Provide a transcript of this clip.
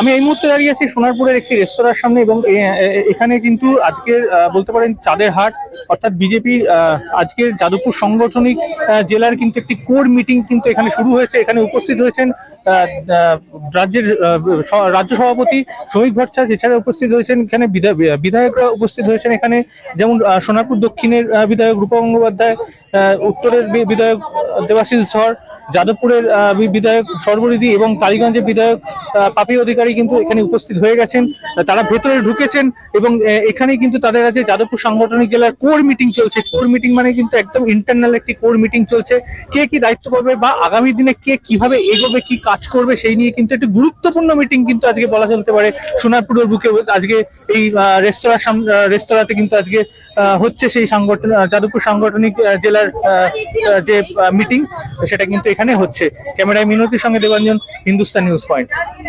আমি এই মুহূর্তে দাঁড়িয়ে আছি সোনারপুরের একটি রেস্তোরাঁর সামনে এবং এখানে কিন্তু আজকের বলতে পারেন চাঁদের হাট অর্থাৎ বিজেপির আজকের যাদবপুর সাংগঠনিক জেলার কিন্তু একটি কোর মিটিং কিন্তু এখানে শুরু হয়েছে। এখানে উপস্থিত হয়েছেন রাজ্যের রাজ্য সভাপতি শ্রমিক ভট্টাচার্য, এছাড়া উপস্থিত হয়েছেন এখানে বিধায়করা উপস্থিত হয়েছেন এখানে, যেমন সোনারপুর দক্ষিণের বিধায়ক রূপা গঙ্গোপাধ্যায়, উত্তরের বিধায়ক দেবাশিস ধর, যাদবপুরের বিধায়ক সর্বরিধি এবং টালিগঞ্জের বিধায়ক পাপি অধিকারী কিন্তু এখানে উপস্থিত হয়ে গেছেন। তারা ভেতরে ঢুকেছেন এবং এখানে কিন্তু তাদের আছে যাদবপুর সাংগঠনিক জেলার কোর মিটিং চলছে। কোর মিটিং মানে কিন্তু একদম ইন্টারনাল একটি কোর মিটিং চলছে। কে কি দায়িত্ব পাবে বা আগামী দিনে কে কিভাবে এগোবে, কি কাজ করবে সেই নিয়ে কিন্তু একটি গুরুত্বপূর্ণ মিটিং কিন্তু আজকে বলা চলতে পারে সোনারপুরের বুকে আজকে এই রেস্তোরাঁতে কিন্তু আজকে হচ্ছে সেই যাদবপুর সাংগঠনিক জেলার যে মিটিং সেটা কিন্তু এখানে হচ্ছে। ক্যামেরায় মিনতির সঙ্গে দেবাঞ্জন, হিন্দুস্তান নিউজ পয়েন্ট।